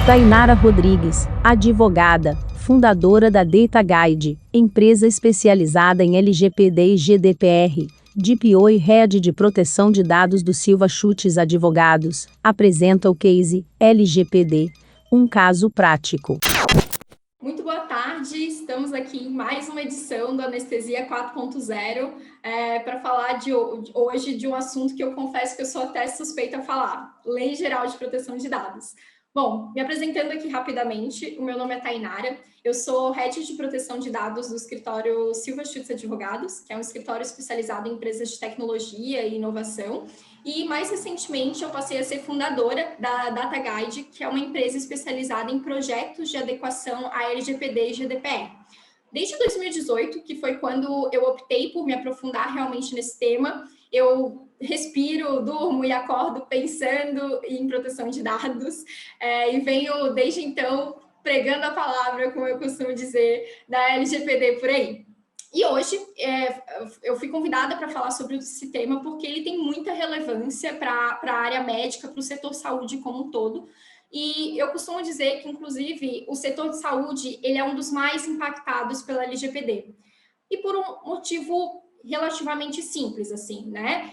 Tainara Rodrigues, advogada, fundadora da Data Guide, empresa especializada em LGPD e GDPR, DPO e Head de Proteção de Dados do Silva Schutz Advogados, apresenta o case LGPD, um caso prático. Muito boa tarde, estamos aqui em mais uma edição do Anestesia 4.0 para falar hoje de um assunto que eu confesso que eu sou até suspeita a falar, Lei Geral de Proteção de Dados. Bom, me apresentando aqui rapidamente, o meu nome é Tainara, eu sou Head de Proteção de Dados do escritório Silva Schutz Advogados, que é um escritório especializado em empresas de tecnologia e inovação, e mais recentemente eu passei a ser fundadora da Data Guide, que é uma empresa especializada em projetos de adequação à LGPD e GDPR. Desde 2018, que foi quando eu optei por me aprofundar realmente nesse tema, eu respiro, durmo e acordo pensando em proteção de dados e venho, desde então, pregando a palavra, como eu costumo dizer, da LGPD por aí. E hoje eu fui convidada para falar sobre esse tema porque ele tem muita relevância para a área médica, para o setor saúde como um todo. E eu costumo dizer que, inclusive, o setor de saúde ele é um dos mais impactados pela LGPD. E por um motivo relativamente simples, assim, né?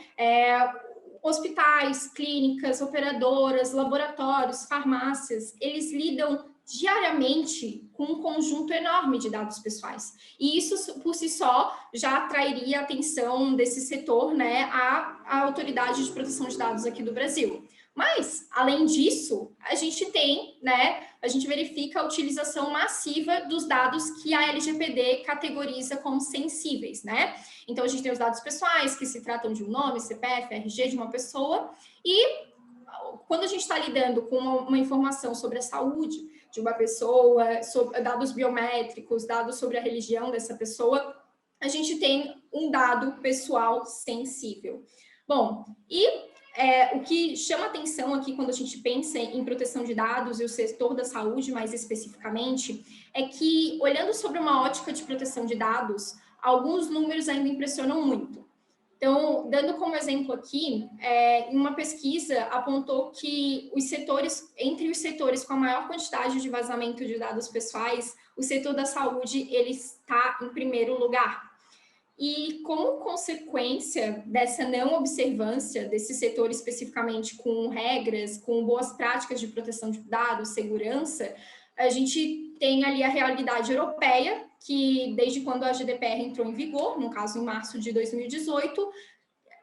Hospitais, clínicas, operadoras, laboratórios, farmácias, eles lidam diariamente com um conjunto enorme de dados pessoais. E isso, por si só, já atrairia a atenção desse setor, né, à Autoridade de Proteção de Dados aqui do Brasil. Mas, além disso, a gente tem, né, a gente verifica a utilização massiva dos dados que a LGPD categoriza como sensíveis, né? Então, a gente tem os dados pessoais, que se tratam de um nome, CPF, RG de uma pessoa, e quando a gente está lidando com uma informação sobre a saúde de uma pessoa, sobre dados biométricos, dados sobre a religião dessa pessoa, a gente tem um dado pessoal sensível. Bom, o que chama atenção aqui quando a gente pensa em proteção de dados e o setor da saúde mais especificamente, é que, olhando sobre uma ótica de proteção de dados, alguns números ainda impressionam muito. Então, dando como exemplo aqui, uma pesquisa apontou que entre os setores com a maior quantidade de vazamento de dados pessoais, o setor da saúde ele está em primeiro lugar. E como consequência dessa não observância desse setor especificamente com regras, com boas práticas de proteção de dados, segurança, a gente tem ali a realidade europeia, que desde quando a GDPR entrou em vigor, no caso em março de 2018,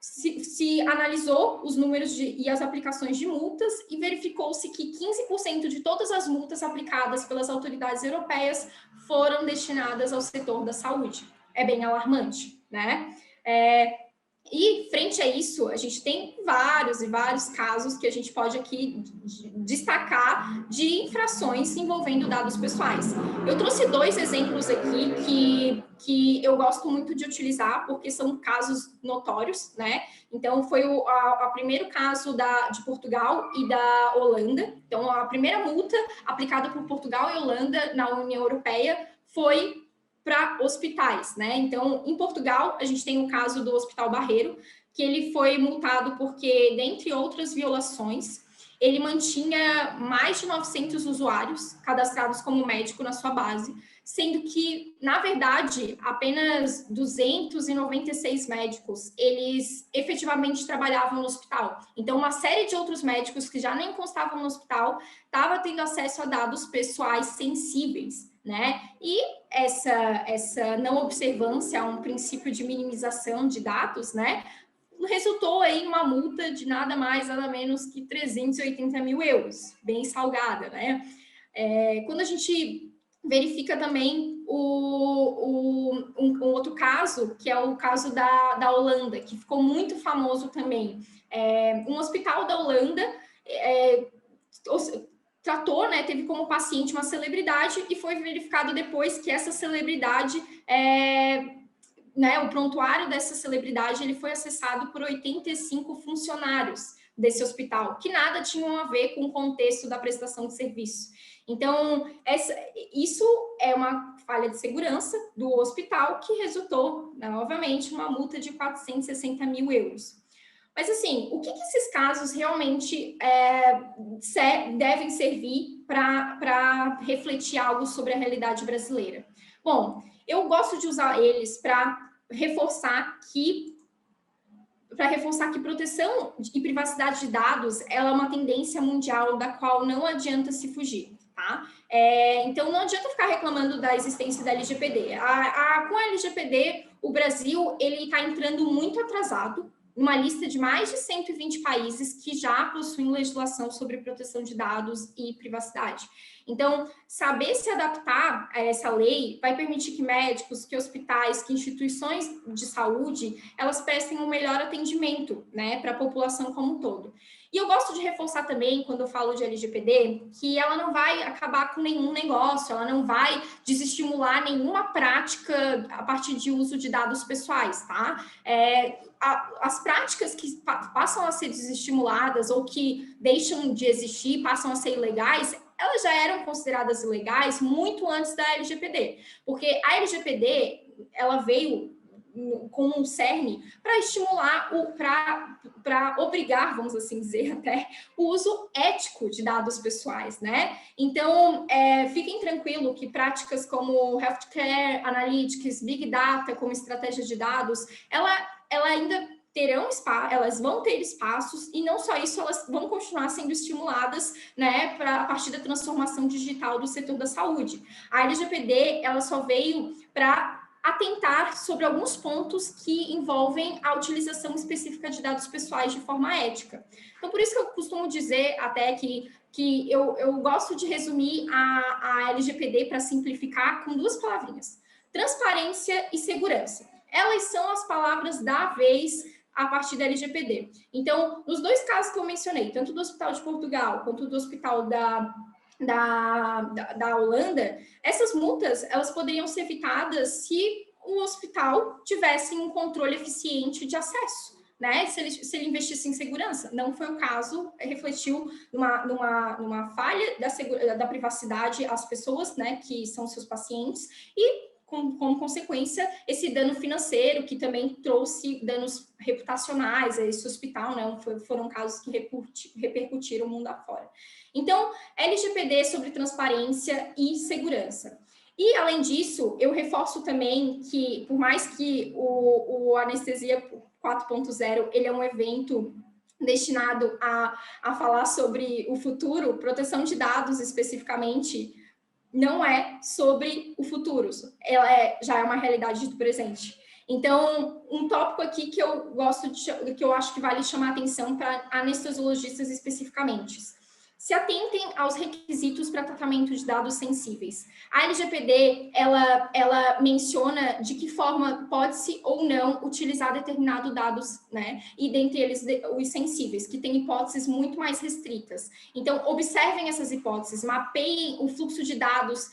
se analisou os números e as aplicações de multas e verificou-se que 15% de todas as multas aplicadas pelas autoridades europeias foram destinadas ao setor da saúde. É bem alarmante, né? E, frente a isso, a gente tem vários e vários casos que a gente pode aqui destacar de infrações envolvendo dados pessoais. Eu trouxe dois exemplos aqui que eu gosto muito de utilizar, porque são casos notórios, né? Então, foi o primeiro caso de Portugal e da Holanda. Então, a primeira multa aplicada por Portugal e Holanda na União Europeia foi para hospitais, né? Então, em Portugal, a gente tem o caso do Hospital Barreiro, que ele foi multado porque, dentre outras violações, ele mantinha mais de 900 usuários cadastrados como médico na sua base, sendo que, na verdade, apenas 296 médicos, eles efetivamente trabalhavam no hospital. Então, uma série de outros médicos que já nem constavam no hospital estavam tendo acesso a dados pessoais sensíveis, né? E essa não observância a um princípio de minimização de dados, né, resultou em uma multa de nada mais, nada menos que 380 mil euros, bem salgada, né? Quando a gente verifica também um outro caso, que é o caso da Holanda, que ficou muito famoso também. Um hospital da Holanda tratou, né, teve como paciente uma celebridade e foi verificado depois que essa celebridade, né, o prontuário dessa celebridade, ele foi acessado por 85 funcionários desse hospital, que nada tinham a ver com o contexto da prestação de serviço. Então, isso é uma falha de segurança do hospital que resultou, novamente, uma multa de 460 mil euros. Mas, assim, o que esses casos realmente devem servir para refletir algo sobre a realidade brasileira? Bom, eu gosto de usar eles para reforçar que proteção e privacidade de dados ela é uma tendência mundial da qual não adianta se fugir, tá? Então, não adianta ficar reclamando da existência da LGPD. Com a LGPD, o Brasil ele está entrando muito atrasado, uma lista de mais de 120 países que já possuem legislação sobre proteção de dados e privacidade. Então, saber se adaptar a essa lei vai permitir que médicos, que hospitais, que instituições de saúde, elas prestem um melhor atendimento, né, para a população como um todo. E eu gosto de reforçar também, quando eu falo de LGPD, que ela não vai acabar com nenhum negócio, ela não vai desestimular nenhuma prática a partir de uso de dados pessoais, tá? As práticas que passam a ser desestimuladas ou que deixam de existir, passam a ser ilegais, elas já eram consideradas ilegais muito antes da LGPD, porque a LGPD ela veio com um cerne para estimular, para obrigar, vamos assim dizer até, o uso ético de dados pessoais, né? Então, fiquem tranquilos que práticas como healthcare, analytics, big data como estratégia de dados, ela ainda elas vão ter espaços e não só isso, elas vão continuar sendo estimuladas, né, a partir da transformação digital do setor da saúde. A LGPD, ela só veio para atentar sobre alguns pontos que envolvem a utilização específica de dados pessoais de forma ética. Então, por isso que eu costumo dizer até que eu gosto de resumir a LGPD para simplificar com duas palavrinhas: transparência e segurança. Elas são as palavras da vez a partir da LGPD. Então, nos dois casos que eu mencionei, tanto do Hospital de Portugal quanto do Hospital da Holanda, essas multas elas poderiam ser evitadas se o hospital tivesse um controle eficiente de acesso, né? Se ele investisse em segurança. Não foi o caso, refletiu numa falha da privacidade às pessoas, né, que são seus pacientes, e como consequência, esse dano financeiro, que também trouxe danos reputacionais a esse hospital, né? Foram casos que repercutiram o mundo afora. Então, LGPD sobre transparência e segurança. E, além disso, eu reforço também que, por mais que o Anestesia 4.0 ele é um evento destinado a falar sobre o futuro, proteção de dados especificamente, não é sobre o futuro, ela já é uma realidade do presente. Então, um tópico aqui que eu acho que vale chamar a atenção para anestesiologistas especificamente: se atentem aos requisitos para tratamento de dados sensíveis. A LGPD, ela menciona de que forma pode-se ou não utilizar determinados dados, né? E dentre eles os sensíveis, que têm hipóteses muito mais restritas. Então, observem essas hipóteses, mapeiem o fluxo de dados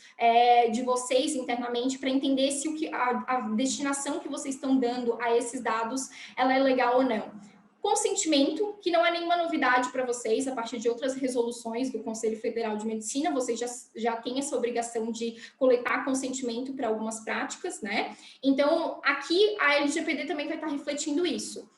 de vocês internamente para entender se a destinação que vocês estão dando a esses dados, ela é legal ou não. Consentimento, que não é nenhuma novidade para vocês, a partir de outras resoluções do Conselho Federal de Medicina, vocês já têm essa obrigação de coletar consentimento para algumas práticas, né? Então, aqui a LGPD também vai estar refletindo isso.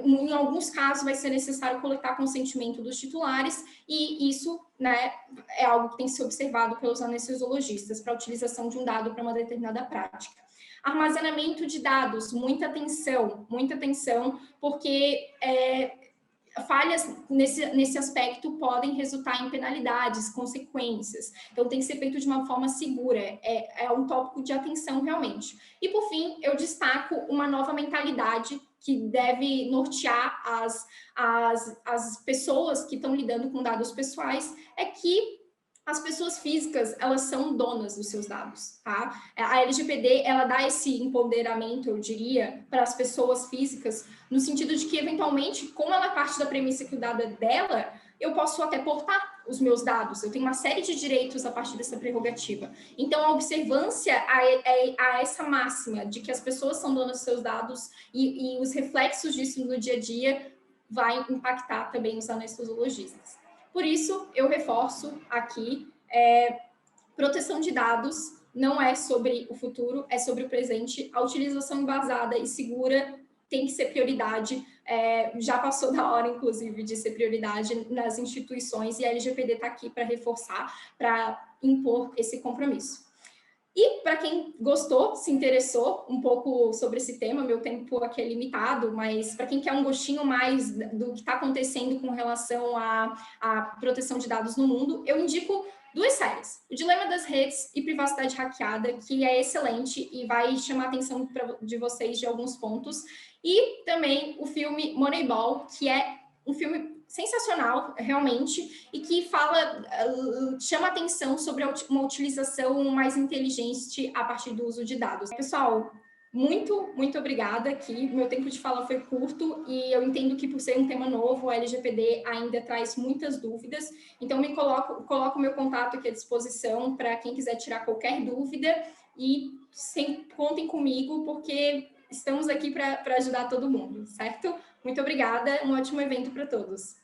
Em alguns casos vai ser necessário coletar consentimento dos titulares, e isso, né, é algo que tem que ser observado pelos anestesiologistas para a utilização de um dado para uma determinada prática. Armazenamento de dados, muita atenção, porque falhas nesse aspecto podem resultar em penalidades, consequências. Então, tem que ser feito de uma forma segura. É um tópico de atenção, realmente. E, por fim, eu destaco uma nova mentalidade que deve nortear as pessoas que estão lidando com dados pessoais, é que as pessoas físicas, elas são donas dos seus dados, tá? A LGPD, ela dá esse empoderamento, eu diria, para as pessoas físicas, no sentido de que, eventualmente, como ela parte da premissa que o dado é dela, eu posso até portar os meus dados, eu tenho uma série de direitos a partir dessa prerrogativa. Então, a observância a essa máxima de que as pessoas são donas dos seus dados e os reflexos disso no dia a dia vai impactar também os anestesiologistas. Por isso, eu reforço aqui, proteção de dados não é sobre o futuro, é sobre o presente. A utilização embasada e segura tem que ser prioridade já passou da hora, inclusive, de ser prioridade nas instituições, e a LGPD está aqui para reforçar, para impor esse compromisso. E para quem gostou, se interessou um pouco sobre esse tema, meu tempo aqui é limitado, mas para quem quer um gostinho mais do que está acontecendo com relação à proteção de dados no mundo, eu indico 2 séries: O Dilema das Redes e Privacidade Hackeada, que é excelente e vai chamar a atenção de vocês de alguns pontos, e também o filme Moneyball, que é um filme sensacional, realmente, e que chama atenção sobre uma utilização mais inteligente a partir do uso de dados. Pessoal, muito obrigada aqui. Meu tempo de fala foi curto e eu entendo que, por ser um tema novo, a LGPD ainda traz muitas dúvidas. Então, coloco meu contato aqui à disposição para quem quiser tirar qualquer dúvida, e contem comigo, porque estamos aqui para ajudar todo mundo, certo? Muito obrigada, um ótimo evento para todos.